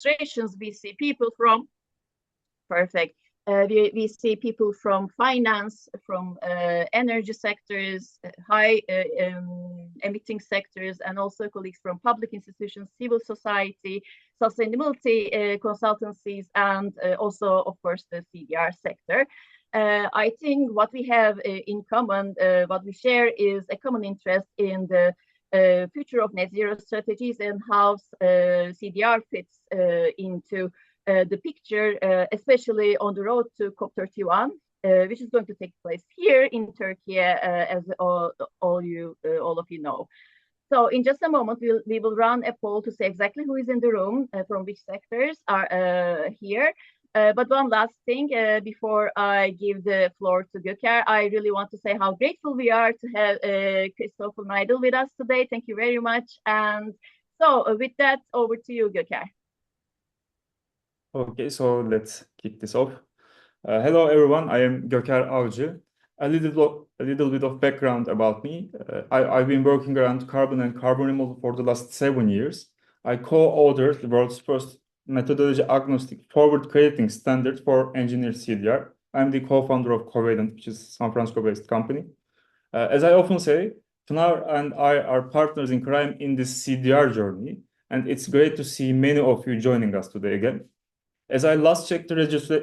registrations, we see people from, perfect. We see people from finance, from energy sectors, high emitting sectors, and also colleagues from public institutions, civil society, sustainability consultancies, and also, of course, the CDR sector. I think what we have in common, what we share is a common interest in the future of net zero strategies and how CDR fits into the picture, especially on the road to COP31, which is going to take place here in Turkey, as all of you know. So in just a moment, we will run a poll to say exactly who is in the room, from which sectors are here. But one last thing, before I give the floor to Göker, I really want to say how grateful we are to have Chris Neidl with us today. Thank you very much. And so with that, over to you, Göker. Okay, so let's kick this off. Hello, everyone. I am Göker Avcı. A little bit of background about me. I've been working around carbon and carbon removal for the last 7 years. I co-authored the world's first methodology agnostic forward crediting standard for engineered CDR. I'm the co-founder of Covalent, which is a San Francisco-based company. As I often say, Pinar and I are partners in crime in this CDR journey, and it's great to see many of you joining us today again. As I last checked the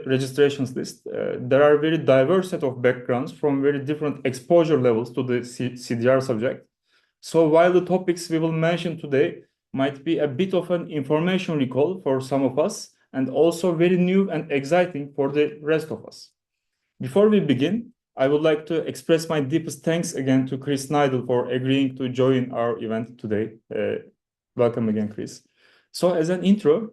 registrations list, there are a very diverse set of backgrounds from very different exposure levels to the CDR subject. So while the topics we will mention today might be a bit of an information recall for some of us, and also very new and exciting for the rest of us. Before we begin, I would like to express my deepest thanks again to Chris Neidl for agreeing to join our event today. Welcome again, Chris. So as an intro,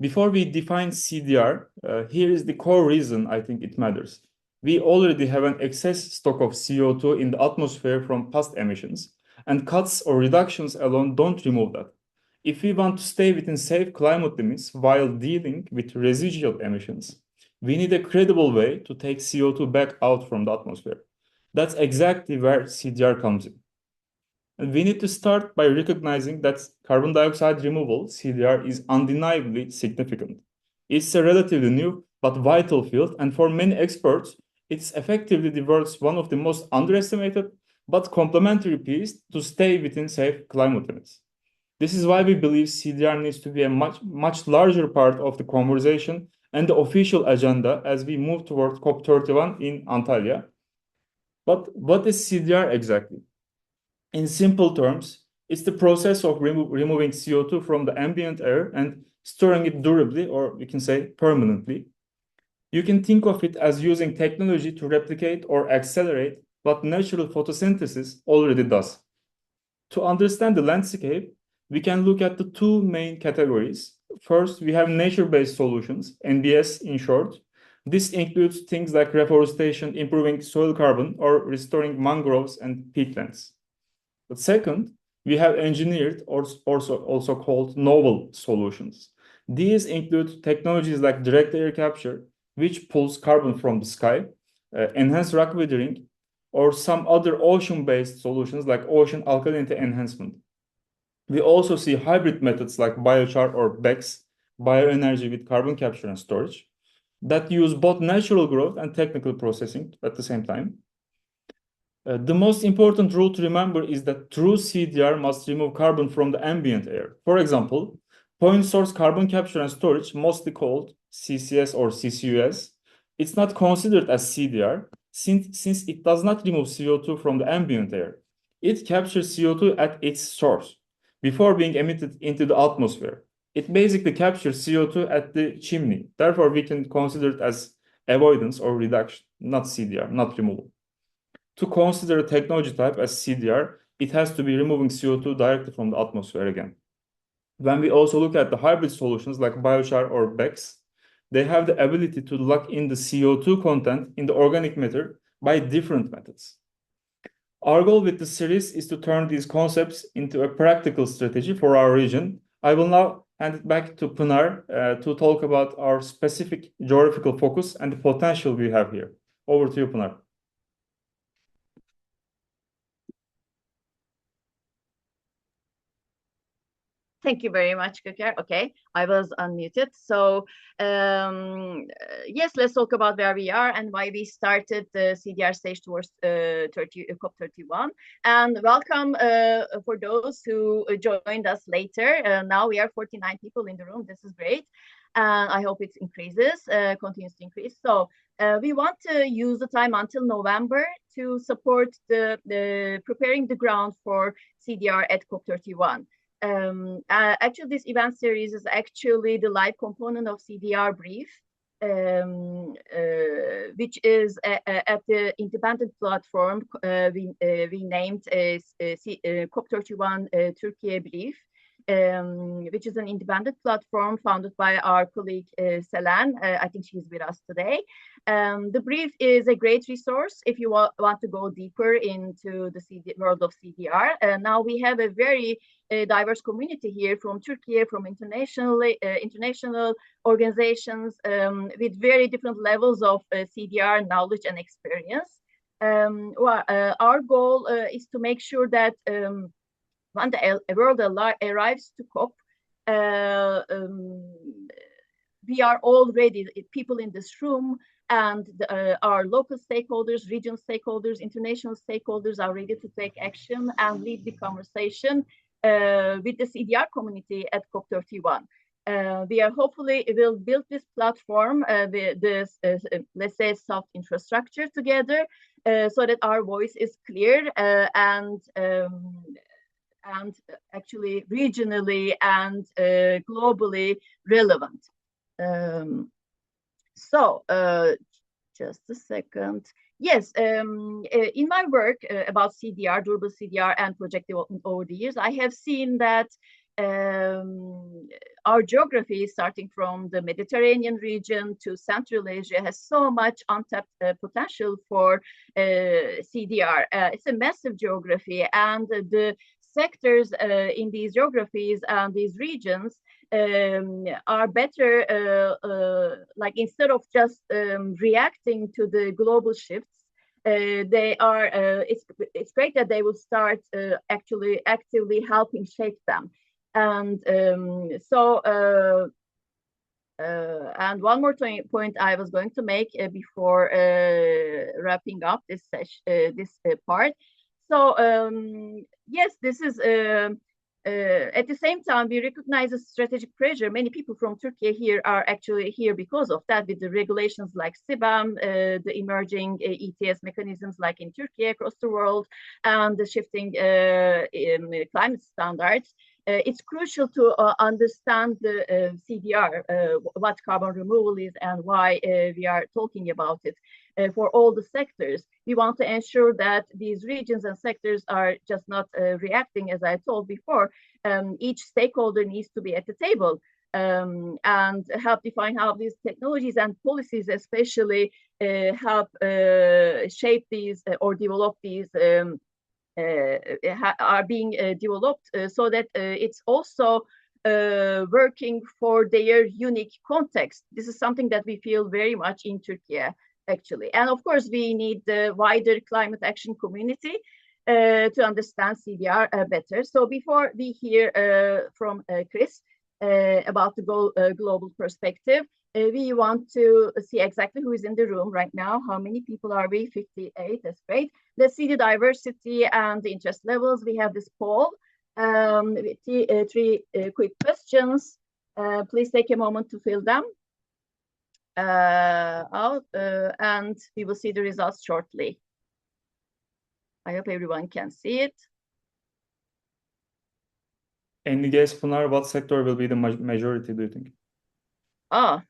before we define CDR, here is the core reason I think it matters. We already have an excess stock of CO2 in the atmosphere from past emissions, and cuts or reductions alone don't remove that. If we want to stay within safe climate limits while dealing with residual emissions, we need a credible way to take CO2 back out from the atmosphere. That's exactly where CDR comes in. And we need to start by recognizing that carbon dioxide removal, CDR, is undeniably significant. It's a relatively new but vital field, and for many experts, it's effectively the world's one of the most underestimated but complementary pieces to stay within safe climate limits. This is why we believe CDR needs to be a much larger part of the conversation and the official agenda as we move towards COP31 in Antalya. But what is CDR exactly? In simple terms, it's the process of removing CO2 from the ambient air and storing it durably, or we can say permanently. You can think of it as using technology to replicate or accelerate what natural photosynthesis already does. To understand the landscape, we can look at the two main categories. First, we have nature-based solutions, NBS in short. This includes things like reforestation, improving soil carbon, or restoring mangroves and peatlands. But second, we have engineered, or also called novel solutions. These include technologies like direct air capture, which pulls carbon from the sky, enhanced rock weathering, or some other ocean-based solutions like ocean alkalinity enhancement. We also see hybrid methods like biochar or BECCS, bioenergy with carbon capture and storage, that use both natural growth and technical processing at the same time. The most important rule to remember is that true CDR must remove carbon from the ambient air. For example, point source carbon capture and storage, mostly called CCS or CCUS, it's not considered as CDR since it does not remove CO2 from the ambient air. It captures CO2 at its source before being emitted into the atmosphere. It basically captures CO2 at the chimney. Therefore, we can consider it as avoidance or reduction, not CDR, not removal. To consider a technology type as CDR, it has to be removing CO2 directly from the atmosphere again. When we also look at the hybrid solutions like biochar or BECCS, they have the ability to lock in the CO2 content in the organic matter by different methods. Our goal with the series is to turn these concepts into a practical strategy for our region. I will now hand it back to Pinar to talk about our specific geographical focus and the potential we have here. Over to you, Pinar. Thank you very much, Göker. Okay, I was unmuted. So yes, let's talk about where we are and why we started the CDR stage towards COP31. And welcome for those who joined us later. Now we are 49 people in the room. This is great. And I hope it increases, continues to increase. So we want to use the time until November to support the preparing the ground for CDR at COP31. Actually, this event series is actually the live component of CDR brief, which is at the independent platform we named as COP31 Türkiye brief. Which is an independent platform founded by our colleague Selen. I think she's with us today. The brief is a great resource if you want to go deeper into the world of CDR. Now we have a very diverse community here from Türkiye, from international organizations with very different levels of CDR knowledge and experience. Our goal is to make sure that when the world arrives to COP, we are already people in this room, and our local stakeholders, regional stakeholders, international stakeholders are ready to take action and lead the conversation with the CDR community at COP31. We are hopefully will build this platform, this let's say soft infrastructure together, so that our voice is clear and actually regionally and globally relevant. Just a second. Yes, in my work about CDR, durable CDR and project development over the years, I have seen that our geography, starting from the Mediterranean region to Central Asia, has so much untapped potential for CDR. It's a massive geography, and the sectors in these geographies and these regions are better, like instead of just reacting to the global shifts, they are. It's great that they will start actually actively helping shape them. And and one more point I was going to make before wrapping up this part. So yes, this is at the same time we recognize a strategic pressure. Many people from Turkey here are actually here because of that, with the regulations like CBAM, the emerging ETS mechanisms like in Turkey across the world, and the shifting climate standards. It's crucial to understand the CDR, what carbon removal is and why we are talking about it for all the sectors. We want to ensure that these regions and sectors are just not reacting, as I told before. Each stakeholder needs to be at the table and help define how these technologies and policies especially help shape these or develop these are being developed so that it's also working for their unique context. This is something that we feel very much in Turkey, actually. And of course, we need the wider climate action community to understand CDR better. So before we hear from Chris about the global perspective, we want to see exactly who is in the room right now. How many people are we? 58, that's great. Let's see the diversity and the interest levels. We have this poll with three quick questions. Please take a moment to fill them out, and we will see the results shortly. I hope everyone can see it. Any guess, Pinar, what sector will be the majority, do you think? Oh,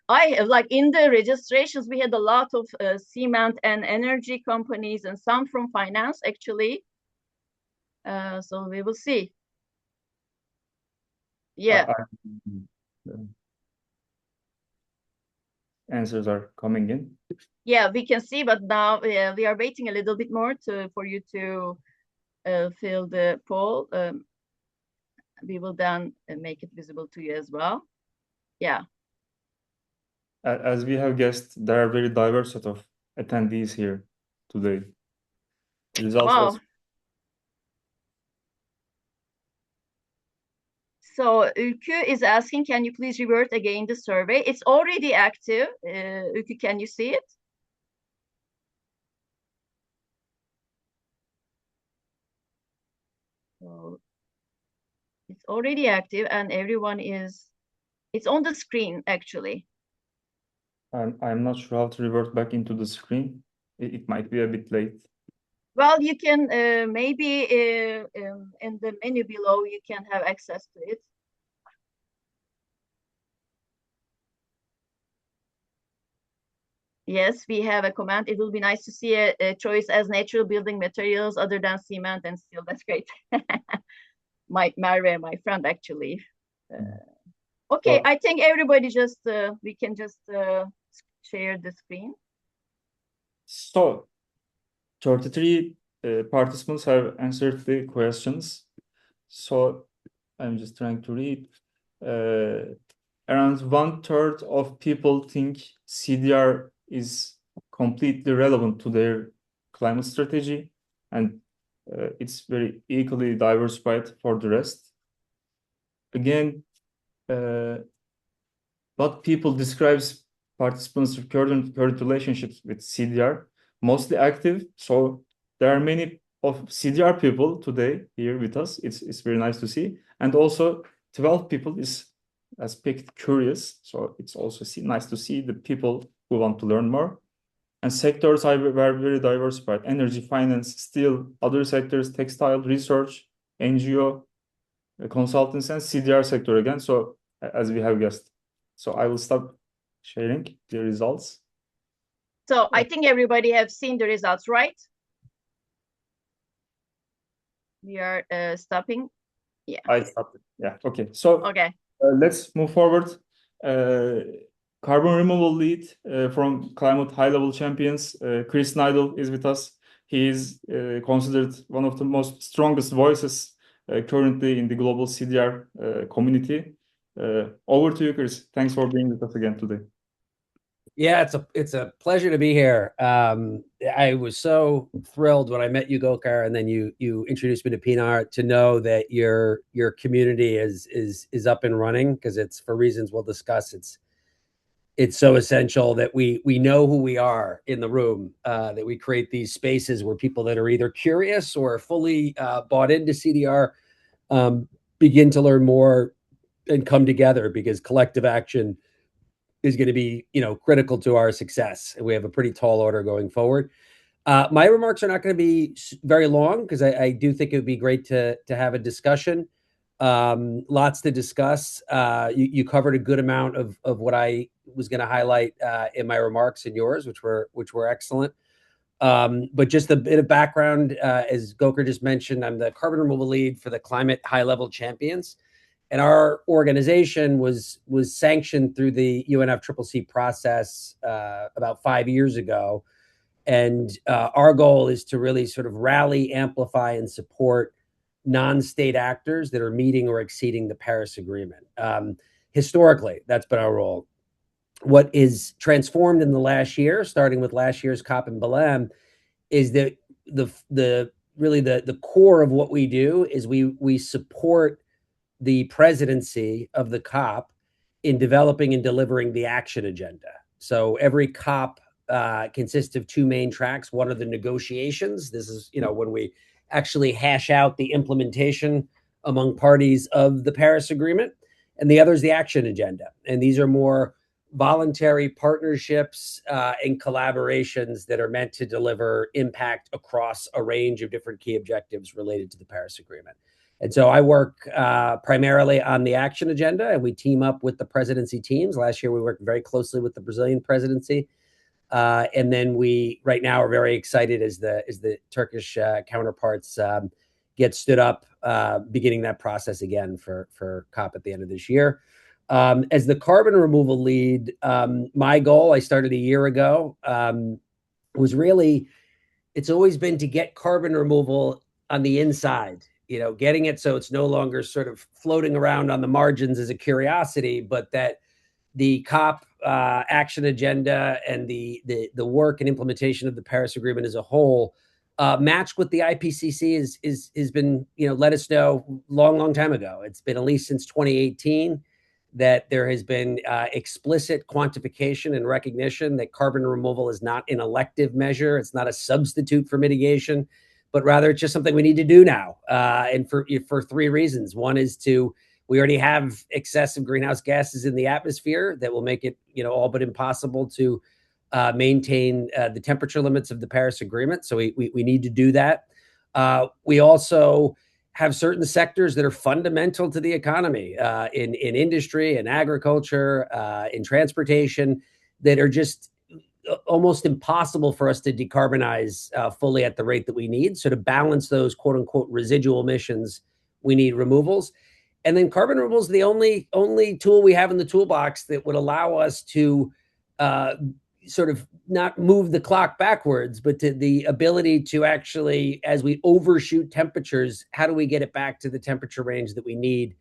I like in the registrations, we had a lot of cement and energy companies and some from finance, actually. So we will see. Yeah. Answers are coming in. Yeah, we can see, but now we are waiting a little bit more for you to fill the poll. We will then make it visible to you as well. Yeah. As we have guessed, there are very diverse set of attendees here today. Results wow. also. So Ülkü is asking, can you please revert again the survey? It's already active. Ülkü, can you see it? So it's already active and everyone is, it's on the screen actually. I'm not sure how to revert back into the screen. It might be a bit late. Well, you can maybe in the menu below, you can have access to it. Yes, we have a comment. It will be nice to see a choice as natural building materials other than cement and steel. That's great. Merve, my friend, actually. Okay, I think everybody just, we can just share the screen. So 33 participants have answered the questions. So I'm just trying to read. Around 1/3 of people think CDR is completely relevant to their climate strategy, and it's very equally diversified for the rest. Again, what people describes participants' current relationships with CDR, mostly active. So there are many of CDR people today here with us. It's very nice to see, and also 12 people has picked curious. So it's also nice to see the people who want to learn more. And sectors were very diversified: energy, finance, steel, other sectors, textile, research, NGO, consultants, and CDR sector again. So as we have guessed. So I will stop sharing the results. So I think everybody have seen the results, right? We are stopping. Yeah. I stopped it. Yeah. Okay. So okay. Let's move forward. Carbon removal lead from Climate High Level Champions, Chris Neidl is with us. He is considered one of the most strongest voices currently in the global CDR community. Over to you, Chris. Thanks for being with us again today. Yeah, it's a pleasure to be here. I was so thrilled when I met you, Göker, and then you introduced me to Pinar, to know that your community is up and running, because it's, for reasons we'll discuss, it's so essential that we know who we are in the room, that we create these spaces where people that are either curious or fully bought into CDR begin to learn more and come together, because collective action is going to be, critical to our success. And we have a pretty tall order going forward. My remarks are not going to be very long, because I do think it would be great to have a discussion. Lots to discuss. You covered a good amount of what I was going to highlight in my remarks and yours, which were excellent. But just a bit of background, as Göker just mentioned, I'm the carbon removal lead for the Climate High Level Champions. And our organization was sanctioned through the UNFCCC process about 5 years ago. And our goal is to really sort of rally, amplify, and support non-state actors that are meeting or exceeding the Paris Agreement. Historically, that's been our role. What is transformed in the last year, starting with last year's COP in Belém, is that the core of what we do is we support the presidency of the COP in developing and delivering the action agenda. So every COP consists of two main tracks. One are the negotiations. This is, when we actually hash out the implementation among parties of the Paris Agreement. And the other is the action agenda. And these are more voluntary partnerships and collaborations that are meant to deliver impact across a range of different key objectives related to the Paris Agreement. And so I work primarily on the action agenda, and we team up with the presidency teams. Last year, we worked very closely with the Brazilian presidency. And then we, right now, are very excited as the Turkish counterparts get stood up, beginning that process again for COP at the end of this year. As the carbon removal lead, my goal, I started a year ago, was really, it's always been to get carbon removal on the inside, getting it so it's no longer sort of floating around on the margins as a curiosity, but that the COP action agenda and the work and implementation of the Paris Agreement as a whole matched with the IPCC has been, let us know long time ago. It's been at least since 2018 that there has been explicit quantification and recognition that carbon removal is not an elective measure. It's not a substitute for mitigation, but rather it's just something we need to do now. And for three reasons. One is we already have excessive greenhouse gases in the atmosphere that will make it, all but impossible to maintain the temperature limits of the Paris Agreement. So we need to do that. We also have certain sectors that are fundamental to the economy in industry and agriculture, in transportation, that are just almost impossible for us to decarbonize fully at the rate that we need. So to balance those quote unquote residual emissions, we need removals. And then carbon removal is the only tool we have in the toolbox that would allow us to sort of not move the clock backwards, but to the ability to actually, as we overshoot temperatures, how do we get it back to the temperature range that we need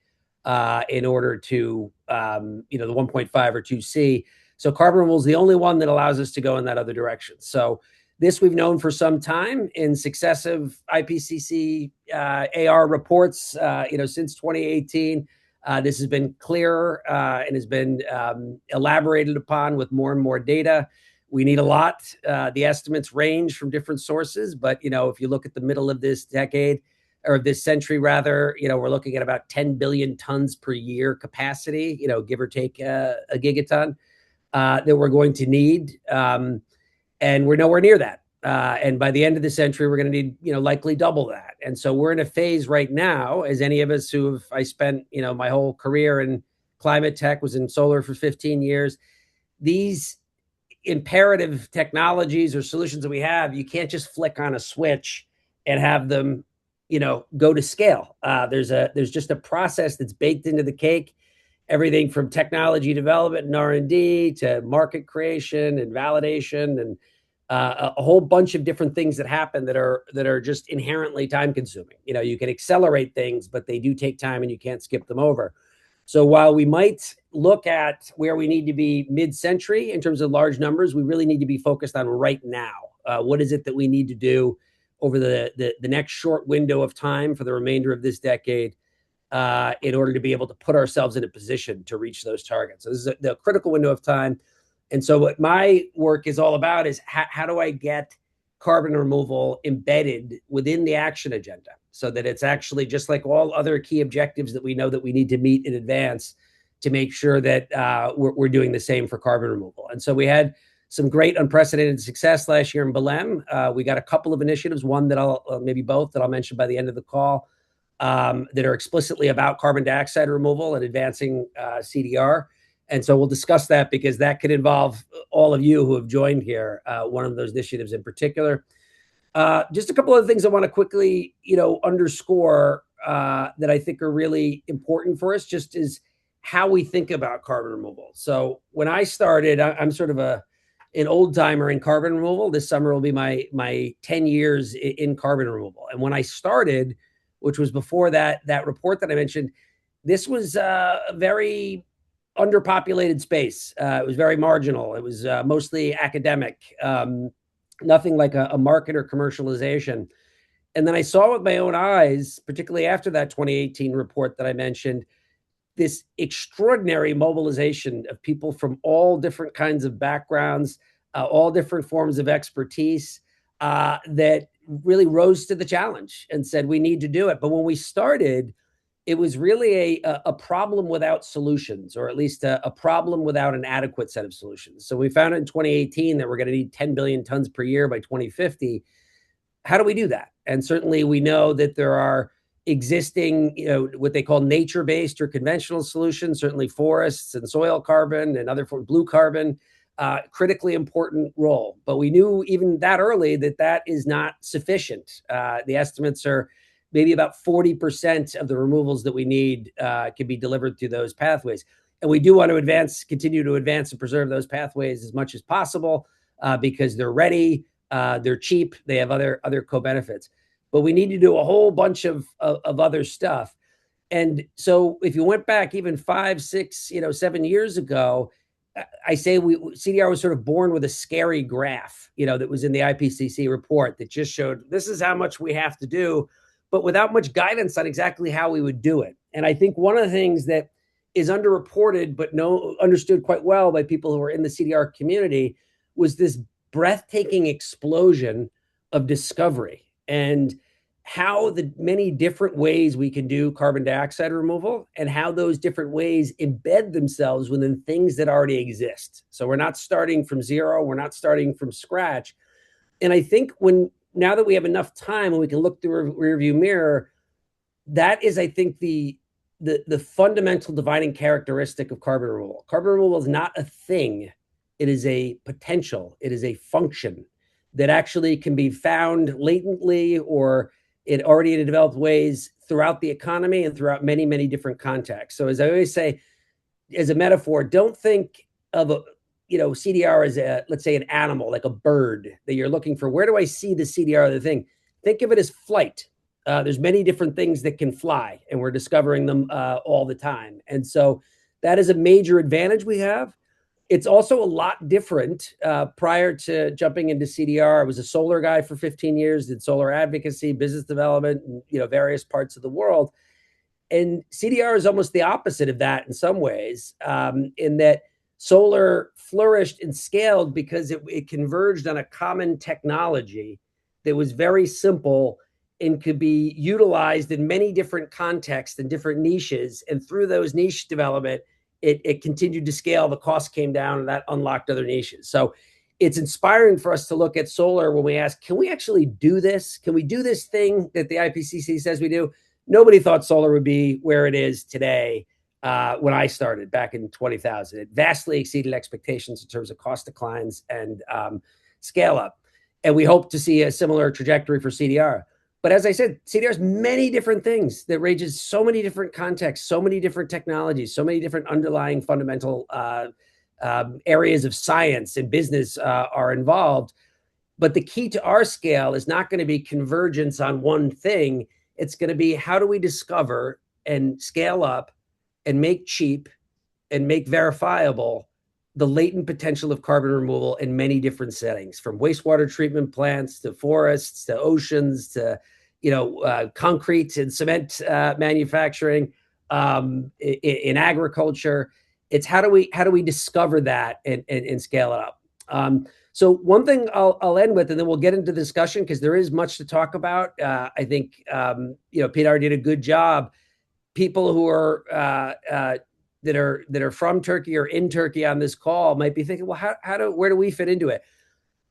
in order to, the 1.5 or 2C. So carbon removal is the only one that allows us to go in that other direction. So this we've known for some time in successive IPCC AR reports, since 2018. This has been clearer and has been elaborated upon with more and more data. We need a lot. The estimates range from different sources, but if you look at the middle of this decade, or this century rather, we're looking at about 10 billion tons per year capacity, give or take a gigaton that we're going to need, and we're nowhere near that. And by the end of the century, we're going to need, likely double that. And so we're in a phase right now, as any of us I spent, my whole career in climate tech, was in solar for 15 years. These imperative technologies or solutions that we have, you can't just flick on a switch and have them, go to scale. There's just a process that's baked into the cake. Everything from technology development and R&D to market creation and validation and a whole bunch of different things that happen that are just inherently time consuming. You can accelerate things, but they do take time and you can't skip them over. So while we might look at where we need to be mid-century in terms of large numbers, we really need to be focused on right now. What is it that we need to do over the next short window of time for the remainder of this decade in order to be able to put ourselves in a position to reach those targets? So this is the critical window of time. And so what my work is all about is how do I get carbon removal embedded within the action agenda so that it's actually just like all other key objectives that we know that we need to meet in advance to make sure that we're doing the same for carbon removal. And so we had some great unprecedented success last year in Belém. We got a couple of initiatives, one that maybe both that I'll mention by the end of the call, that are explicitly about carbon dioxide removal and advancing CDR. And so we'll discuss that because that could involve all of you who have joined here, one of those initiatives in particular. Just a couple of things I want to quickly, underscore that I think are really important for us, just is how we think about carbon removal. So when I started, I'm sort of an old timer in carbon removal. This summer will be my 10 years in carbon removal. And when I started, which was before that report that I mentioned, this was a very underpopulated space. It was very marginal. It was mostly academic, nothing like a market or commercialization. And then I saw with my own eyes, particularly after that 2018 report that I mentioned, this extraordinary mobilization of people from all different kinds of backgrounds, all different forms of expertise that really rose to the challenge and said, we need to do it. But when we started, it was really a problem without solutions, or at least a problem without an adequate set of solutions. So we found in 2018 that we're going to need 10 billion tons per year by 2050. How do we do that? And certainly we know that there are existing, what they call nature-based or conventional solutions, certainly forests and soil carbon and other forms, blue carbon, critically important role. But we knew even that early that is not sufficient. The estimates are maybe about 40% of the removals that we need can be delivered through those pathways. And we do want to continue to advance and preserve those pathways as much as possible because they're ready, they're cheap, they have other co-benefits. But we need to do a whole bunch of other stuff. And so if you went back even 5, 6, 7 years ago, I say CDR was sort of born with a scary graph, that was in the IPCC report that just showed this is how much we have to do, but without much guidance on exactly how we would do it. And I think one of the things that is underreported but understood quite well by people who are in the CDR community was this breathtaking explosion of discovery and how the many different ways we can do carbon dioxide removal and how those different ways embed themselves within things that already exist. So we're not starting from zero, we're not starting from scratch. And I think now that we have enough time and we can look through a rearview mirror, that is, I think, the fundamental dividing characteristic of carbon removal. Carbon removal is not a thing. It is a potential. It is a function that actually can be found latently or in already in developed ways throughout the economy and throughout many, many different contexts. So as I always say, as a metaphor, don't think of CDR as let's say an animal, like a bird that you're looking for. Where do I see the CDR of the thing? Think of it as flight. There's many different things that can fly, and we're discovering them all the time. And so that is a major advantage we have. It's also a lot different. Prior to jumping into CDR, I was a solar guy for 15 years, did solar advocacy, business development, in, various parts of the world. And CDR is almost the opposite of that in some ways, in that solar flourished and scaled because it converged on a common technology that was very simple and could be utilized in many different contexts and different niches. And through those niche development, it continued to scale, the cost came down, and that unlocked other niches. So it's inspiring for us to look at solar when we ask, can we actually do this? Can we do this thing that the IPCC says we do? Nobody thought solar would be where it is today when I started back in 20,000. It vastly exceeded expectations in terms of cost declines and scale up. And we hope to see a similar trajectory for CDR. But as I said, CDR has many different things that ranges so many different contexts, so many different technologies, so many different underlying fundamental areas of science and business are involved. But the key to our scale is not going to be convergence on one thing. It's going to be how do we discover and scale up and make cheap and make verifiable the latent potential of carbon removal in many different settings, from wastewater treatment plants to forests to oceans to concrete and cement manufacturing, in agriculture. It's how do we discover that and scale it up. So one thing I'll end with, and then we'll get into the discussion because there is much to talk about. I think Pinar did a good job. People who are that are from Turkey or in Turkey on this call might be thinking, well, where do we fit into it?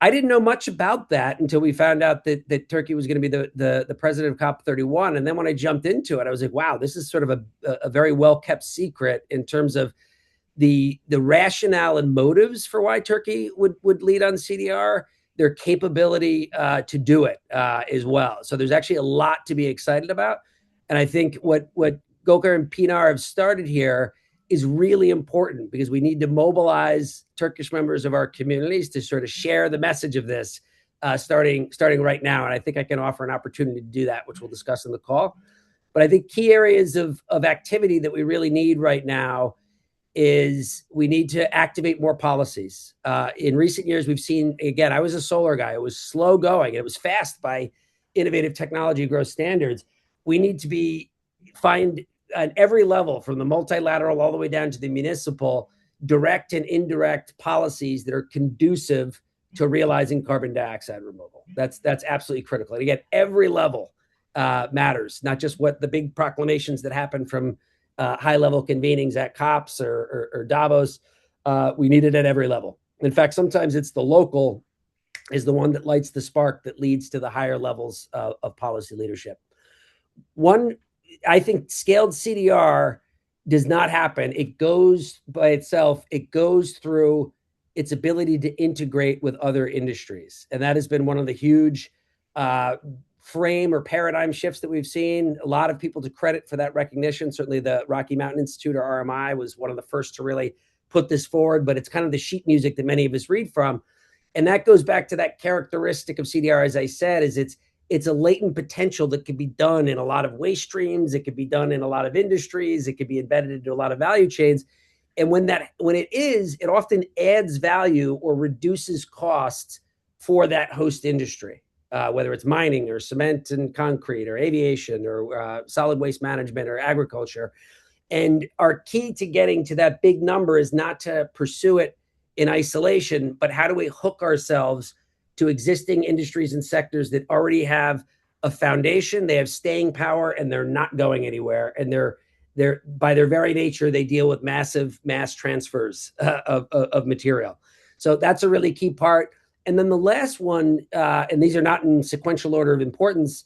I didn't know much about that until we found out that Turkey was going to be the president of COP31. And then when I jumped into it, I was like, wow, this is sort of a very well-kept secret in terms of the rationale and motives for why Turkey would lead on CDR, their capability to do it as well. So there's actually a lot to be excited about. And I think what Göker and Pinar have started here is really important because we need to mobilize Turkish members of our communities to sort of share the message of this starting right now. And I think I can offer an opportunity to do that, which we'll discuss in the call. But I think key areas of activity that we really need right now is we need to activate more policies. In recent years, we've seen, again, I was a solar guy. It was slow going. It was fast by innovative technology growth standards. We need to find at every level, from the multilateral all the way down to the municipal, direct and indirect policies that are conducive to realizing carbon dioxide removal. That's absolutely critical. And again, every level matters, not just what the big proclamations that happen from high-level convenings at COPs or Davos. We need it at every level. In fact, sometimes it's the local is the one that lights the spark that leads to the higher levels of policy leadership. I think scaled CDR does not happen. It goes by itself. It goes through its ability to integrate with other industries. And that has been one of the huge frame or paradigm shifts that we've seen. A lot of people to credit for that recognition. Certainly the Rocky Mountain Institute, or RMI, was one of the first to really put this forward, but it's kind of the sheet music that many of us read from. And that goes back to that characteristic of CDR, as I said, is it's a latent potential that can be done in a lot of waste streams. It could be done in a lot of industries. It could be embedded into a lot of value chains. And when it is, it often adds value or reduces costs for that host industry, whether it's mining or cement and concrete or aviation or solid waste management or agriculture. And our key to getting to that big number is not to pursue it in isolation, but how do we hook ourselves to existing industries and sectors that already have a foundation, they have staying power, and they're not going anywhere. And they're by their very nature, they deal with massive mass transfers of material. So that's a really key part. And then the last one, and these are not in sequential order of importance,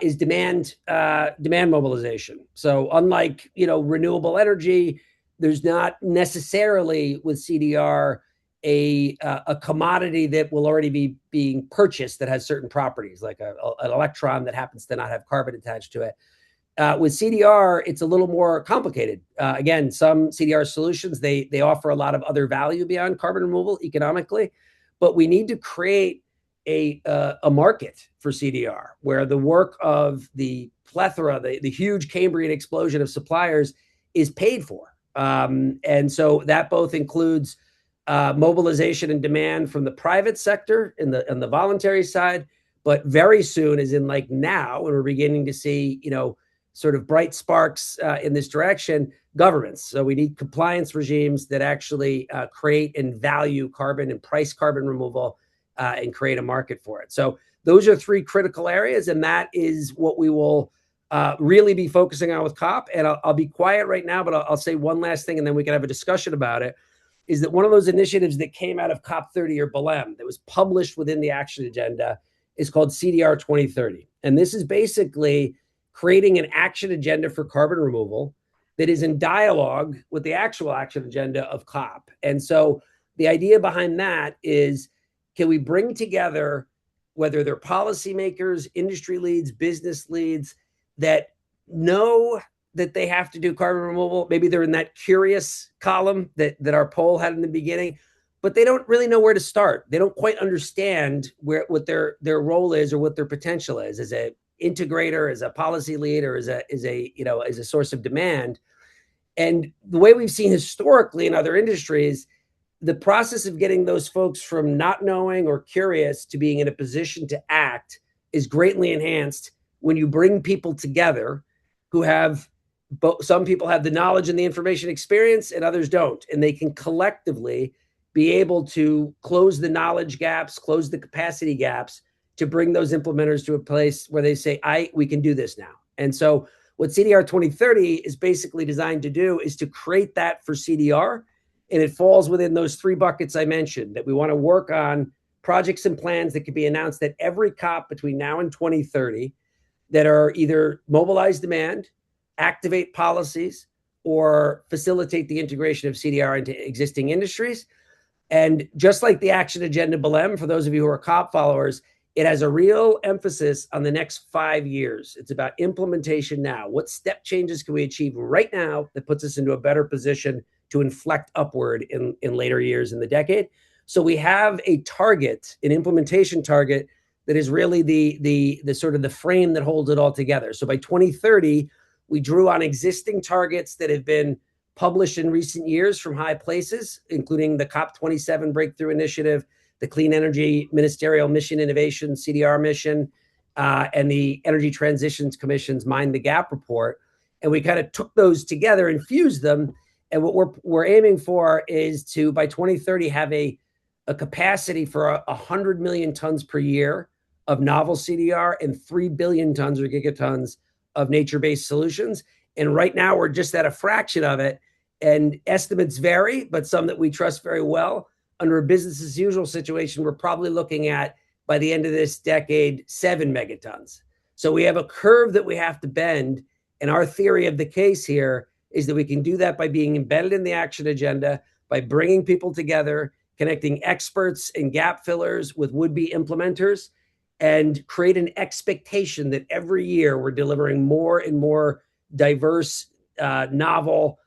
is demand mobilization. So unlike renewable energy, there's not necessarily with CDR a commodity that will already be being purchased that has certain properties, like an electron that happens to not have carbon attached to it. With CDR, it's a little more complicated. Again, some CDR solutions, they offer a lot of other value beyond carbon removal economically, but we need to create a market for CDR where the work of the plethora, the huge Cambrian explosion of suppliers is paid for. And so that both includes mobilization and demand from the private sector and the voluntary side, but very soon, as in like now, when we're beginning to see, sort of bright sparks in this direction, governments. So we need compliance regimes that actually create and value carbon and price carbon removal and create a market for it. So those are three critical areas, and that is what we will really be focusing on with COP. And I'll be quiet right now, but I'll say one last thing, and then we can have a discussion about it, is that one of those initiatives that came out of COP30 or Belém that was published within the action agenda is called CDR 2030. And this is basically creating an action agenda for carbon removal that is in dialogue with the actual action agenda of COP. And so the idea behind that is, can we bring together, whether they're policymakers, industry leads, business leads, that know that they have to do carbon removal? Maybe they're in that curious column that our poll had in the beginning, but they don't really know where to start. They don't quite understand what their role is or what their potential is as a integrator, as a policy lead, or as a source of demand. And the way we've seen historically in other industries, the process of getting those folks from not knowing or curious to being in a position to act is greatly enhanced when you bring people together who have some people have the knowledge and the information experience and others don't, and they can collectively be able to close the knowledge gaps, close the capacity gaps, to bring those implementers to a place where they say, we can do this now. And so what CDR 2030 is basically designed to do is to create that for CDR. And it falls within those three buckets I mentioned, that we want to work on projects and plans that could be announced at every COP between now and 2030 that are either mobilize demand, activate policies, or facilitate the integration of CDR into existing industries. And just like the Action Agenda Belém, for those of you who are COP followers, it has a real emphasis on the next 5 years. It's about implementation now. What step changes can we achieve right now that puts us into a better position to inflect upward in later years in the decade? So we have a target, an implementation target, that is really the sort of the frame that holds it all together. So by 2030, we drew on existing targets that have been published in recent years from high places, including the COP27 Breakthrough Initiative, the Clean Energy Ministerial Mission Innovation, CDR mission, and the Energy Transitions Commission's Mind the Gap report. And we kind of took those together and fused them. And what we're aiming for is to, by 2030, have a capacity for 100 million tons per year of novel CDR and 3 billion tons or gigatons of nature-based solutions. And right now, we're just at a fraction of it. And estimates vary, but some that we trust very well. Under a business as usual situation, we're probably looking at, by the end of this decade, 7 megatons. So we have a curve that we have to bend. And our theory of the case here is that we can do that by being embedded in the action agenda, by bringing people together, connecting experts and gap fillers with would-be implementers, and create an expectation that every year we're delivering more and more diverse, novel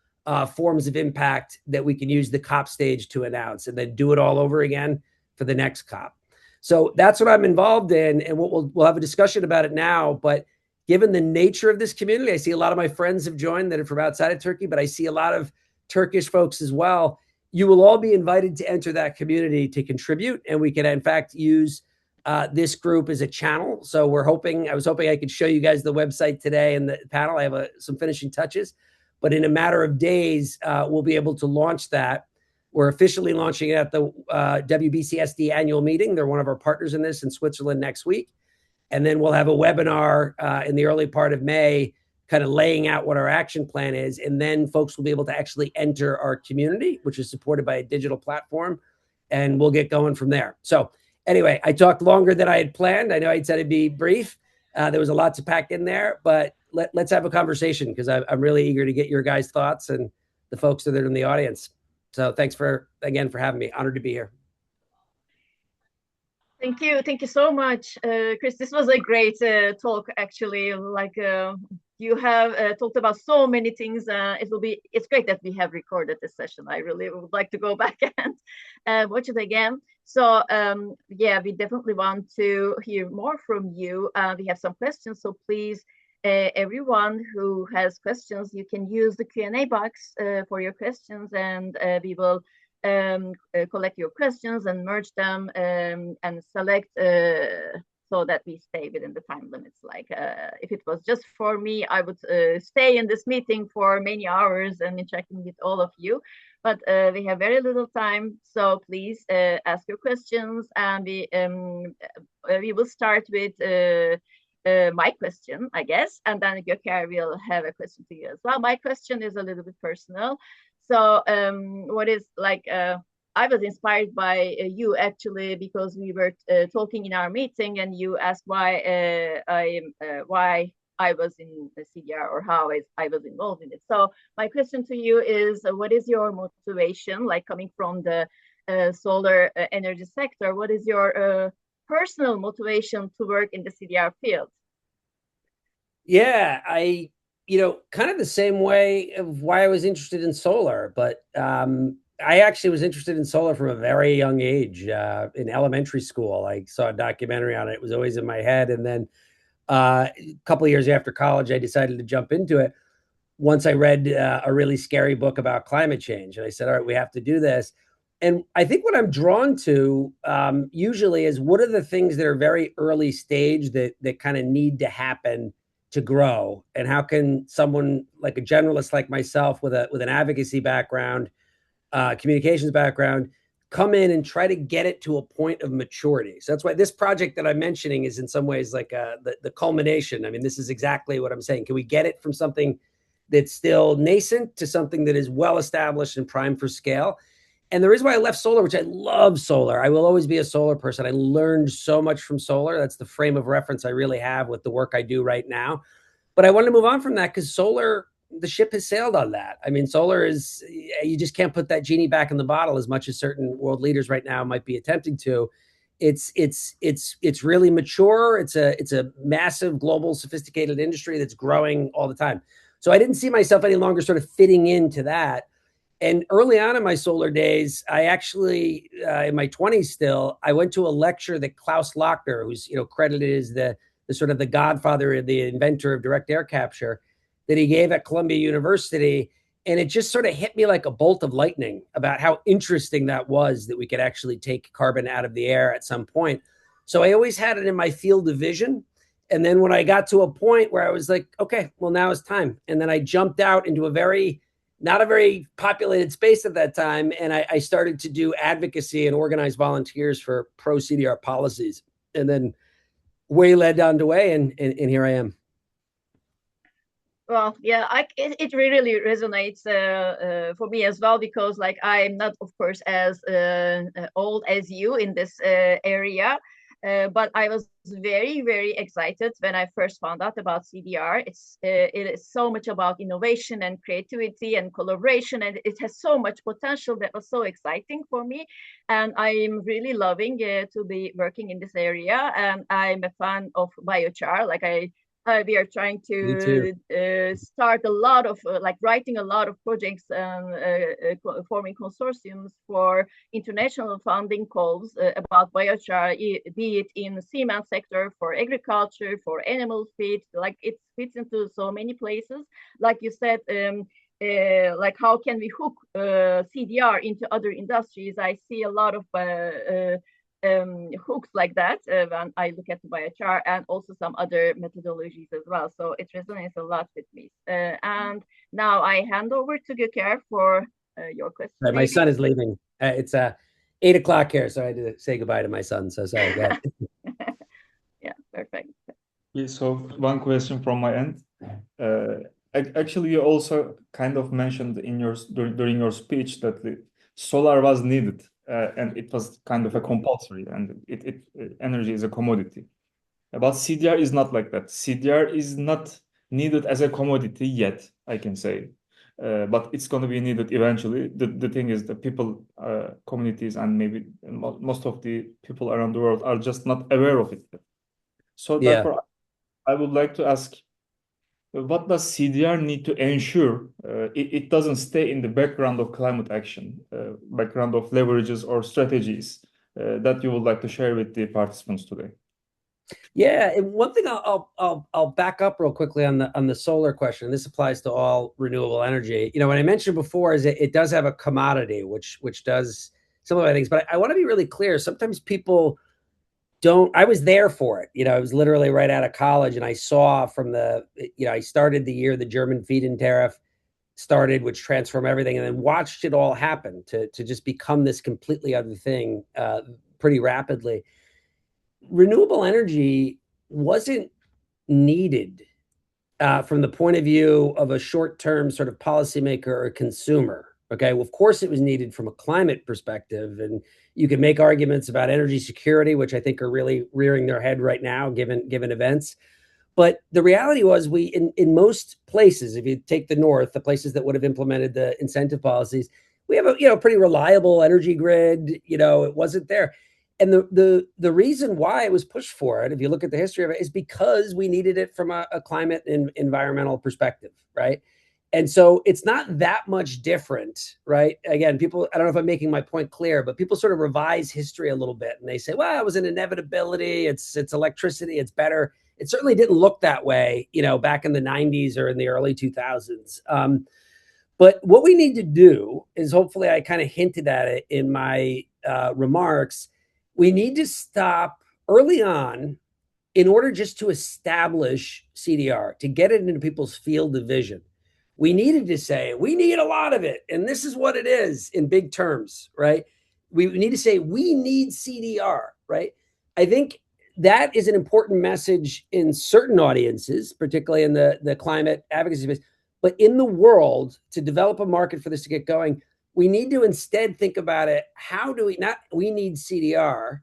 forms of impact that we can use the COP stage to announce, and then do it all over again for the next COP. So that's what I'm involved in, and we'll have a discussion about it now. But given the nature of this community, I see a lot of my friends have joined that are from outside of Turkey, but I see a lot of Turkish folks as well. You will all be invited to enter that community to contribute, and we can in fact use this group as a channel. So I was hoping I could show you guys the website today and the panel. I have some finishing touches, but in a matter of days, we'll be able to launch that. We're officially launching it at the WBCSD annual meeting. They're one of our partners in this in Switzerland next week. And then we'll have a webinar in the early part of May, kind of laying out what our action plan is. And then folks will be able to actually enter our community, which is supported by a digital platform, and we'll get going from there. So anyway, I talked longer than I had planned. I know I said it'd be brief. There was a lot to pack in there, but let's have a conversation, because I'm really eager to get your guys' thoughts and the folks that are in the audience. So thanks again for having me. Honored to be here. Thank you. Thank you so much, Chris. This was a great talk, actually. Like you have talked about so many things. It's great that we have recorded this session. I really would like to go back and watch it again. So yeah, we definitely want to hear more from you. We have some questions, so please, everyone who has questions, you can use the Q&A box for your questions, and we will collect your questions and merge them and select so that we stay within the time limits. Like if it was just for me, I would stay in this meeting for many hours and interacting with all of you. But we have very little time, so please ask your questions, and we will start with my question, I guess, and then Göker will have a question to you as well. My question is a little bit personal. So what is like, I was inspired by you, actually, because we were talking in our meeting, and you asked why I was in the CDR, or how I was involved in it. So my question to you is, what is your motivation, like coming from the solar energy sector? What is your personal motivation to work in the CDR field? Yeah, kind of the same way of why I was interested in solar, but I actually was interested in solar from a very young age. In elementary school, I saw a documentary on it. It was always in my head. And then a couple of years after college, I decided to jump into it once I read a really scary book about climate change. And I said, all right, we have to do this. And I think what I'm drawn to usually is, what are the things that are very early stage that kind of need to happen to grow, and how can someone like a generalist like myself with an advocacy background, communications background, come in and try to get it to a point of maturity. So that's why this project that I'm mentioning is in some ways like the culmination. I mean, this is exactly what I'm saying. Can we get it from something that's still nascent to something that is well established and primed for scale? And the reason why I left solar, which I love solar, I will always be a solar person. I learned so much from solar. That's the frame of reference I really have with the work I do right now. But I wanted to move on from that, because solar, the ship has sailed on that. I mean, solar is, you just can't put that genie back in the bottle, as much as certain world leaders right now might be attempting to. It's really mature. It's a massive, global, sophisticated industry that's growing all the time. So I didn't see myself any longer sort of fitting into that. And early on in my solar days, I actually, in my 20s still, I went to a lecture that Klaus Lochner, who's credited as the sort of the godfather, the inventor of direct air capture, that he gave at Columbia University. And it just sort of hit me like a bolt of lightning about how interesting that was, that we could actually take carbon out of the air at some point. So I always had it in my field of vision. And then when I got to a point where I was like, okay, well, now it's time. And then I jumped out into not a very populated space at that time. And I started to do advocacy and organize volunteers for pro CDR policies. And then way led on the way, and here I am. Well, yeah, it really resonates for me as well, because like I'm not, of course, as old as you in this area, but I was very, very excited when I first found out about CDR. It is so much about innovation and creativity and collaboration, and it has so much potential. That was so exciting for me, and I'm really loving to be working in this area. And I'm a fan of biochar. Like we are trying to start a lot of writing a lot of projects, forming consortiums for international funding calls about biochar, be it in the cement sector, for agriculture, for animal feed. Like it fits into so many places. Like you said, like how can we hook CDR into other industries? I see a lot of hooks like that when I look at the biochar and also some other methodologies as well. So it resonates a lot with me. And now I hand over to Göker for your question. Right, my son is leaving. It's 8 o'clock here, so I had to say goodbye to my son. So sorry. Go ahead. Yeah, perfect. Yeah, so one question from my end. Actually, you also kind of mentioned in your during your speech that the solar was needed, and it was kind of a compulsory, and energy is a commodity. But CDR is not like that. CDR is not needed as a commodity yet, I can say. But it's going to be needed eventually. The thing is the people, communities, and maybe most of the people around the world are just not aware of it. So Yeah. therefore, I would like to ask, what does CDR need to ensure it doesn't stay in the background of climate action, background of leverages or strategies that you would like to share with the participants today? Yeah, and one thing I'll back up real quickly on the solar question. This applies to all renewable energy. You know, what I mentioned before is it does have a commodity, which does some of the things. But I want to be really clear. Sometimes people don't. I was there for it. You know, I was literally right out of college, and I saw from the. You know, I started the year the German feed-in tariff started, which transformed everything, and then watched it all happen to just become this completely other thing pretty rapidly. Renewable energy wasn't needed from the point of view of a short-term sort of policymaker or consumer. Okay, well, of course it was needed from a climate perspective, and you can make arguments about energy security, which I think are really rearing their head right now, given events. But the reality was, in most places, if you take the North, the places that would have implemented the incentive policies, we have a pretty reliable energy grid. You know, it wasn't there. And the reason why it was pushed for it, if you look at the history of it, is because we needed it from a climate and environmental perspective, right? And so it's not that much different, right? Again, people, I don't know if I'm making my point clear, but people sort of revise history a little bit and they say, well, it was an inevitability. It's electricity. It's better. It certainly didn't look that way, you know, back in the 90s or in the early 2000s. But what we need to do is, hopefully I kind of hinted at it in my remarks, we need to stop early on in order just to establish CDR, to get it into people's field of vision. We needed to say, we need a lot of it, and this is what it is in big terms, right? We need to say, we need CDR, right? I think that is an important message in certain audiences, particularly in the climate advocacy space. But in the world, to develop a market for this to get going, we need to instead think about it. How do we need CDR,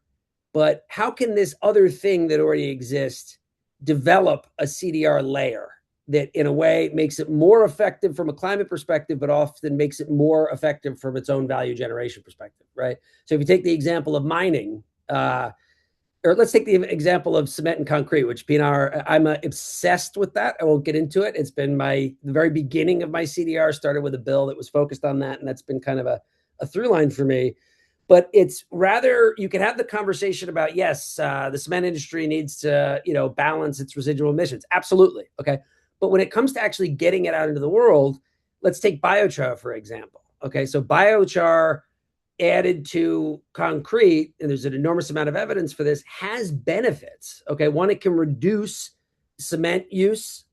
but how can this other thing that already exists develop a CDR layer that in a way makes it more effective from a climate perspective, but often makes it more effective from its own value generation perspective, right? So if you take the example of mining, or let's take the example of cement and concrete, which Pinar, I'm obsessed with that. I won't get into it. It's been the very beginning of my CDR started with a bill that was focused on that. And that's been kind of a through line for me. But it's rather, you can have the conversation about, yes, the cement industry needs to, balance its residual emissions. Absolutely. Okay. But when it comes to actually getting it out into the world, let's take biochar, for example. Okay. So biochar added to concrete, and there's an enormous amount of evidence for this, has benefits. Okay. One, it can reduce cement use,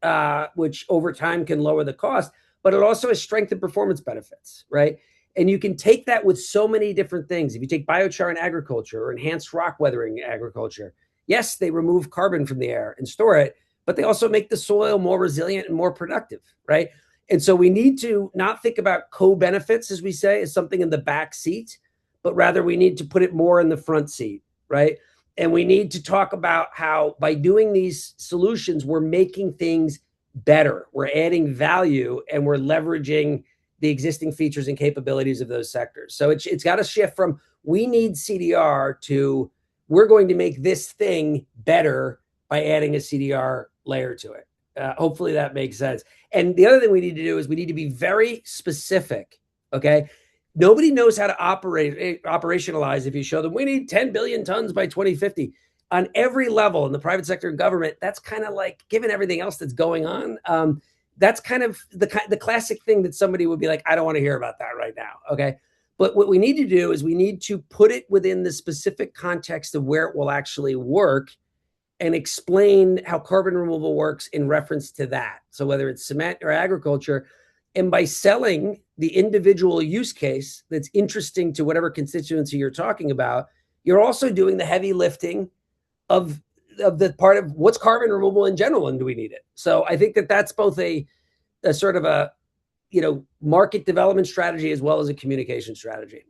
which over time can lower the cost, but it also has strength and performance benefits, right? And you can take that with so many different things. If you take biochar in agriculture or enhanced rock weathering in agriculture, yes, they remove carbon from the air and store it, but they also make the soil more resilient and more productive, right? And so we need to not think about co-benefits, as we say, as something in the back seat, but rather we need to put it more in the front seat, right? And we need to talk about how by doing these solutions, we're making things better. We're adding value and we're leveraging the existing features and capabilities of those sectors. So it's got to shift from we need CDR to we're going to make this thing better by adding a CDR layer to it. Hopefully that makes sense. And the other thing we need to do is we need to be very specific, okay? Nobody knows how to operationalize if you show them we need 10 billion tons by 2050. On every level in the private sector and government, that's kind of like, given everything else that's going on, that's kind of the classic thing that somebody would be like, I don't want to hear about that right now. Okay. But what we need to do is we need to put it within the specific context of where it will actually work and explain how carbon removal works in reference to that. So whether it's cement or agriculture, and by selling the individual use case that's interesting to whatever constituency you're talking about, you're also doing the heavy lifting of the part of what's carbon removal in general and do we need it. So I think that that's both a sort of a market development strategy as well as a communication strategy.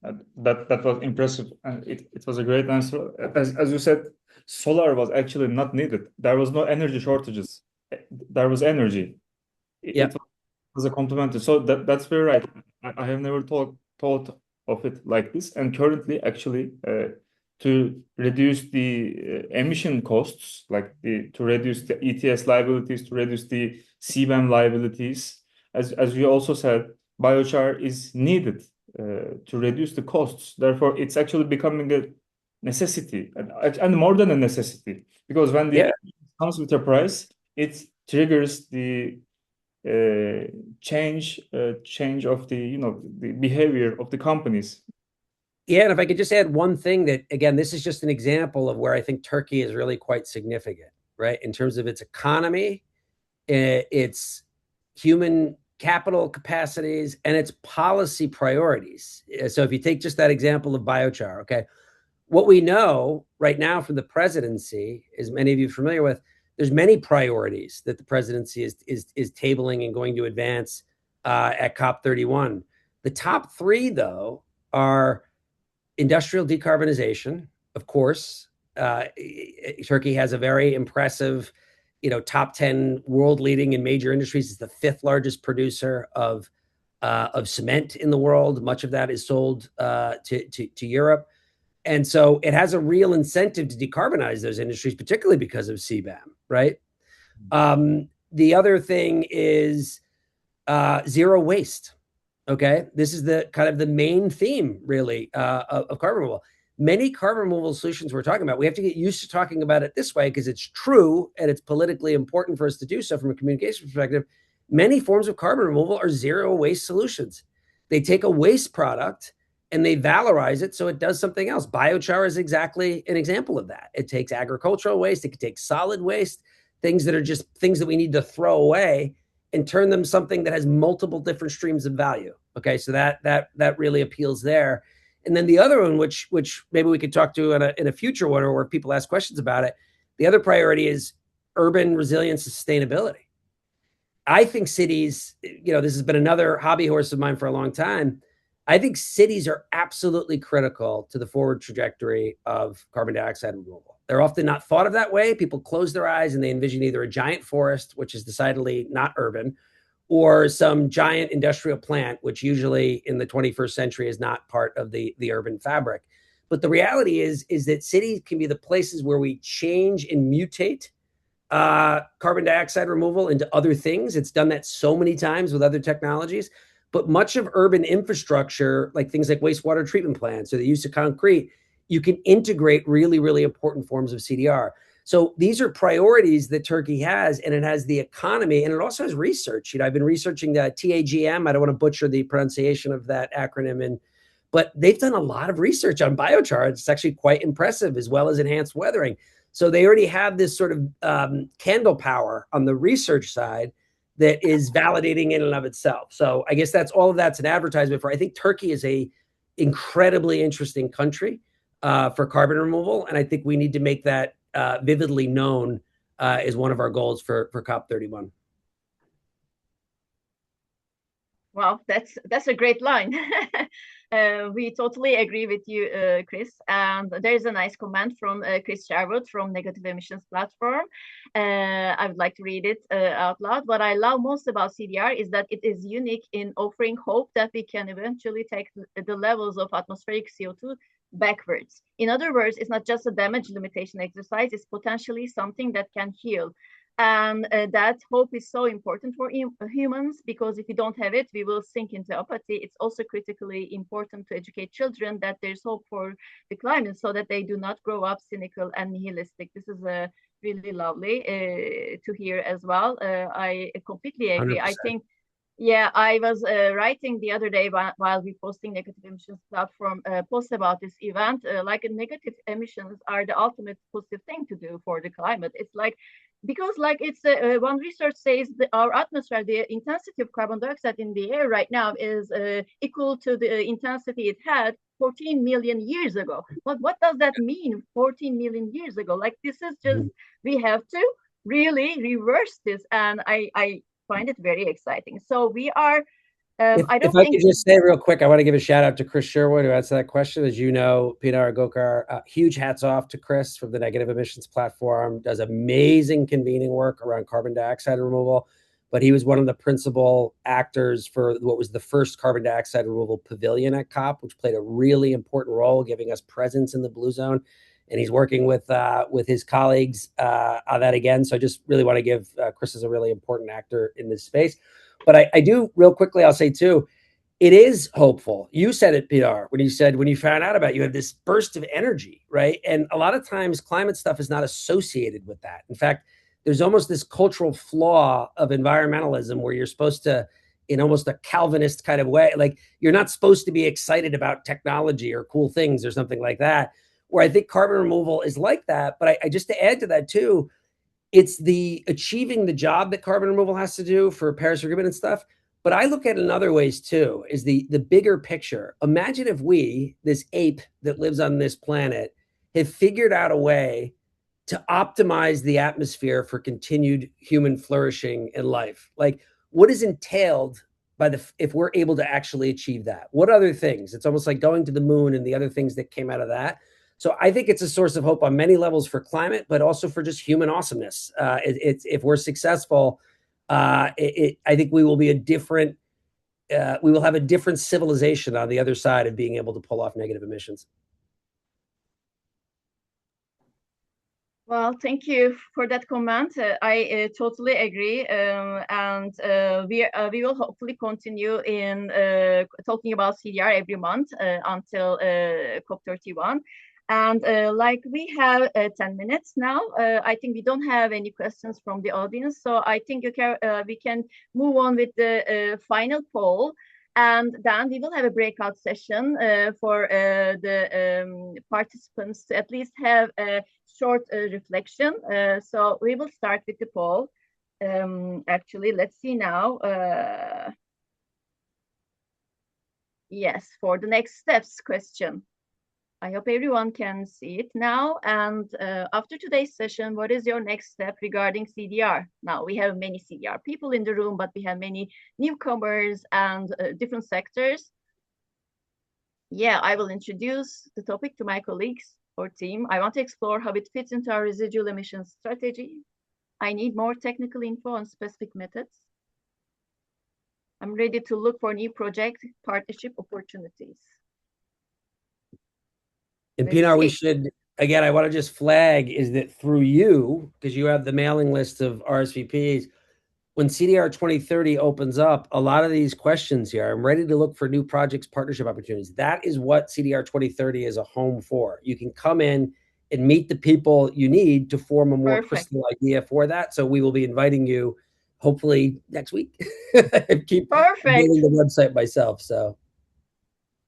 That was impressive, and it was a great answer. As you said, solar was actually not needed. There was no energy shortages. There was energy. It was a complementary. So that's very right. I have never thought of it like this. And currently, actually, to reduce the emission costs, to reduce the ETS liabilities, to reduce the CBAM liabilities, as you also said, biochar is needed to reduce the costs. Therefore, it's actually becoming a necessity, and more than a necessity, because when the comes with a price, it triggers the change of the behavior of the companies. Yeah, and if I could just add one thing that, again, this is just an example of where I think Turkey is really quite significant, right? In terms of its economy, its human capital capacities, and its policy priorities. So if you take just that example of biochar, okay, what we know right now from the presidency, as many of you are familiar with, there's many priorities that the presidency is tabling and going to advance at COP31. The top three, though, are industrial decarbonization, of course. Turkey has a very impressive, top 10 world leading in major industries. It's the 5th largest producer of cement in the world. Much of that is sold to Europe. And so it has a real incentive to decarbonize those industries, particularly because of CBAM, right? The other thing is zero waste. Okay, this is the kind of the main theme, really, of carbon removal. Many carbon removal solutions we're talking about, we have to get used to talking about it this way because it's true and it's politically important for us to do so from a communication perspective. Many forms of carbon removal are zero waste solutions. They take a waste product and they valorize it so it does something else. Biochar is exactly an example of that. It takes agricultural waste, it can take solid waste, things that are just things that we need to throw away, and turn them something that has multiple different streams of value. Okay, so that really appeals there. And then the other one, which maybe we could talk to in a future one, or where people ask questions about it, the other priority is urban resilience and sustainability. I think cities, this has been another hobby horse of mine for a long time. I think cities are absolutely critical to the forward trajectory of carbon dioxide removal. They're often not thought of that way. People close their eyes and they envision either a giant forest, which is decidedly not urban, or some giant industrial plant, which usually in the 21st century is not part of the urban fabric. But the reality is that cities can be the places where we change and mutate carbon dioxide removal into other things. It's done that so many times with other technologies. But much of urban infrastructure, like things like wastewater treatment plants or the use of concrete, you can integrate really, really important forms of CDR. So these are priorities that Turkey has, and it has the economy, and it also has research. I've been researching the TAGM. I don't want to butcher the pronunciation of that acronym, but they've done a lot of research on biochar. It's actually quite impressive, as well as enhanced weathering. So they already have this sort of candle power on the research side that is validating in and of itself. So I guess that's an advertisement for, I think Turkey is a incredibly interesting country for carbon removal. And I think we need to make that vividly known as one of our goals for COP31. Well, that's a great line. We totally agree with you, Chris. And there's a nice comment from Chris Sherwood from Negative Emissions Platform. I would like to read it out loud. What I love most about CDR is that it is unique in offering hope that we can eventually take the levels of atmospheric CO2 backwards. In other words, it's not just a damage limitation exercise, it's potentially something that can heal. And that hope is so important for humans, because if we don't have it, we will sink into apathy. It's also critically important to educate children that there's hope for the climate so that they do not grow up cynical and nihilistic. This is a really lovely to hear as well. I completely agree. 100%. I think, yeah, I was writing the other day while we posting negative emissions platform post about this event. Like negative emissions are the ultimate positive thing to do for the climate. It's like, because like it's one research says that our atmosphere, the intensity of carbon dioxide in the air right now is equal to the intensity it had 14 million years ago. But what does that mean? 14 million years ago? Like this is just, we have to really reverse this, and I find it very exciting. So we are, If I could just say real quick, I want to give a shout out to Chris Sherwood, who answered that question. As you know, Pinar, Göker, huge hats off to Chris from the Negative Emissions Platform, does amazing convening work around carbon dioxide removal. But he was one of the principal actors for what was the first carbon dioxide removal pavilion at COP, which played a really important role, giving us presence in the blue zone. And he's working with his colleagues on that again. So I just really want to give Chris as a really important actor in this space. But I do, real quickly, I'll say too, it is hopeful. You said it, Pinar, when you said, when you found out about it, you had this burst of energy, right? And a lot of times climate stuff is not associated with that. In fact, there's almost this cultural flaw of environmentalism where you're supposed to, in almost a Calvinist kind of way, like you're not supposed to be excited about technology or cool things or something like that, where I think carbon removal is like that. But I just, to add to that too, it's the achieving the job that carbon removal has to do for Paris Agreement and stuff. But I look at it in other ways too, is the bigger picture. Imagine if we, this ape that lives on this planet, have figured out a way to optimize the atmosphere for continued human flourishing in life. Like, what is entailed by if we're able to actually achieve that? What other things? It's almost like going to the moon and the other things that came out of that. So I think it's a source of hope on many levels for climate, but also for just human awesomeness. If we're successful, I think we will be we will have a different civilization on the other side of being able to pull off negative emissions. Well, thank you for that comment. I totally agree, and we will hopefully continue in talking about CDR every month until COP31. And like we have 10 minutes now, I think we don't have any questions from the audience. So I think we can move on with the final poll. And then we will have a breakout session for the participants to at least have a short reflection. So we will start with the poll. Actually, let's see now. Yes, for the next steps question. I hope everyone can see it now. And after today's session, what is your next step regarding CDR? Now, we have many CDR people in the room, but we have many newcomers and different sectors. Yeah, I will introduce the topic to my colleagues or team. I want to explore how it fits into our residual emissions strategy. I need more technical info on specific methods. I'm ready to look for new project partnership opportunities. And Pinar, we should, again, I want to just flag is that through you, because you have the mailing list of RSVPs, when CDR 2030 opens up, a lot of these questions here, I'm ready to look for new projects, partnership opportunities. That is what CDR 2030 is a home for. You can come in and meet the people you need to form a more crystal idea for that. So we will be inviting you hopefully next week. Keep building the website myself. So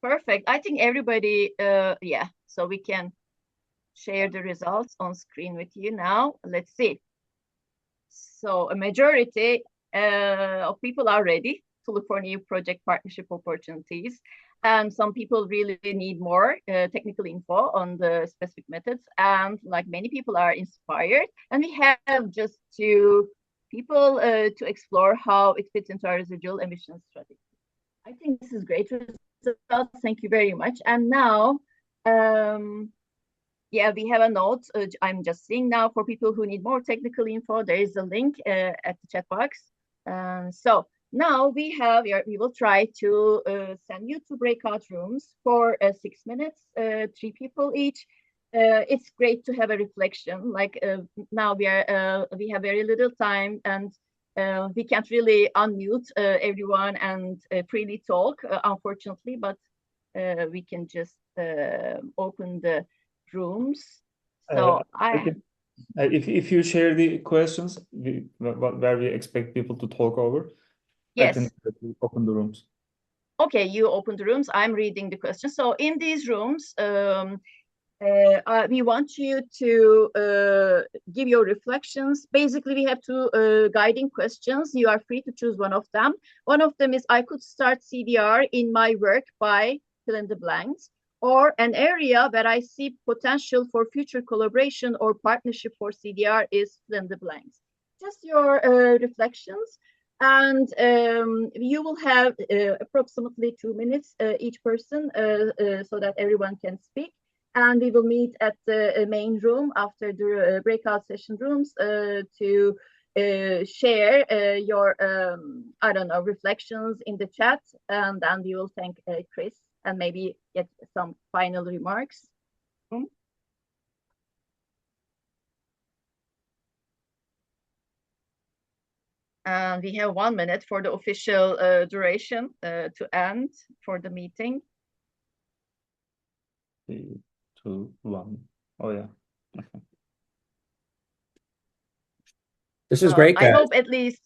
perfect. I think everybody, yeah. So we can share the results on screen with you now. Let's see. So a majority of people are ready to look for new project partnership opportunities. And some people really need more technical info on the specific methods. And like many people are inspired. And we have just 2 people to explore how it fits into our residual emissions strategy. I think this is great results. Thank you very much. And now, yeah, we have a note. I'm just seeing now for people who need more technical info, there is a link at the chat box. So now we will try to send you to breakout rooms for 6 minutes, 3 people each. It's great to have a reflection. Like now we have very little time and we can't really unmute everyone and freely talk, unfortunately, but we can just open the rooms. So If you share the questions, where we expect people to talk over, Yes. I can open the rooms. Okay, you open the rooms. I'm reading the questions. So in these rooms, we want you to give your reflections. Basically, we have two guiding questions. You are free to choose one of them. One of them is, I could start CDR in my work by fill in the blanks, or an area where I see potential for future collaboration or partnership for CDR is fill in the blanks. Just your reflections. And you will have approximately 2 minutes each person so that everyone can speak. And we will meet at the main room after the breakout session rooms to share your, I don't know, reflections in the chat. And then we will thank Chris and maybe get some final remarks. And we have 1 minute for the official duration to end for the meeting. 3, 2, 1. Oh yeah. This was great, guys. I hope at least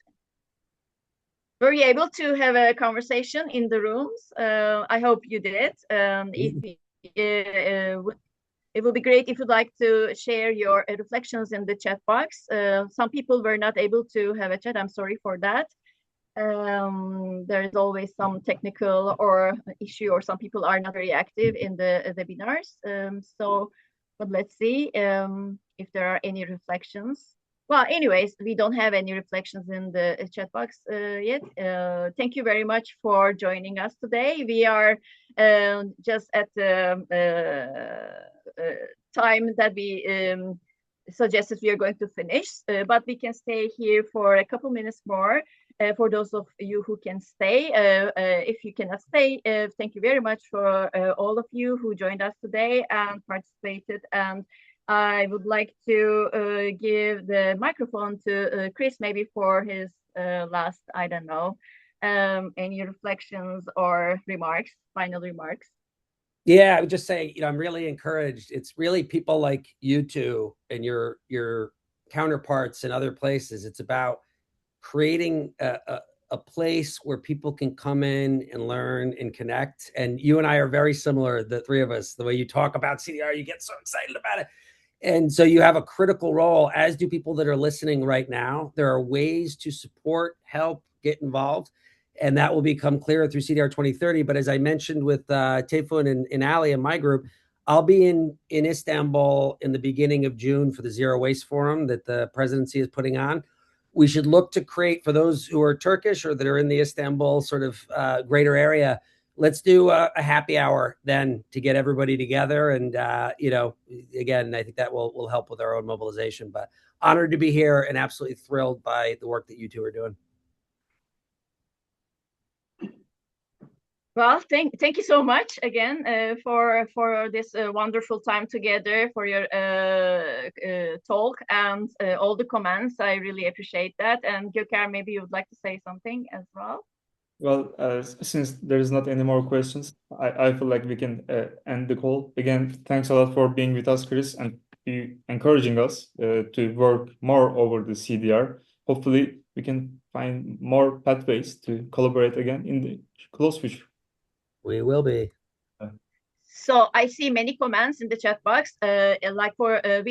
were you able to have a conversation in the rooms? I hope you did. It would be great if you'd like to share your reflections in the chat box. Some people were not able to have a chat. I'm sorry for that. There is always some technical or issue, or some people are not very active in the webinars. But let's see if there are any reflections. Well, anyways, we don't have any reflections in the chat box yet. Thank you very much for joining us today. We are just at the time that we suggested we are going to finish, but we can stay here for a couple minutes more. For those of you who can stay, if you cannot stay, thank you very much for all of you who joined us today and participated. And I would like to give the microphone to Chris, maybe for his last, I don't know, any reflections or remarks, final remarks. Yeah, I would just say, I'm really encouraged. It's really people like you two and your counterparts in other places. It's about creating a place where people can come in and learn and connect. And you and I are very similar, the three of us. The way you talk about CDR, you get so excited about it. And so you have a critical role, as do people that are listening right now. There are ways to support, help, get involved. And that will become clearer through CDR 2030. But as I mentioned with Tayfun and Ali in my group, I'll be in Istanbul in the beginning of June for the Zero Waste Forum that the presidency is putting on. We should look to create, for those who are Turkish or that are in the Istanbul sort of greater area, let's do a happy hour then to get everybody together. And, again, I think that will help with our own mobilization. But honored to be here and absolutely thrilled by the work that you two are doing. Well, thank you so much again for this wonderful time together, for your talk and all the comments. I really appreciate that. And Göker, maybe you would like to say something as well. Well, since there is not any more questions, I feel like we can end the call. Again, thanks a lot for being with us, Chris, and encouraging us to work more over the CDR. Hopefully, we can find more pathways to collaborate again in the close future. We will be. So I see many comments in the chat box, like for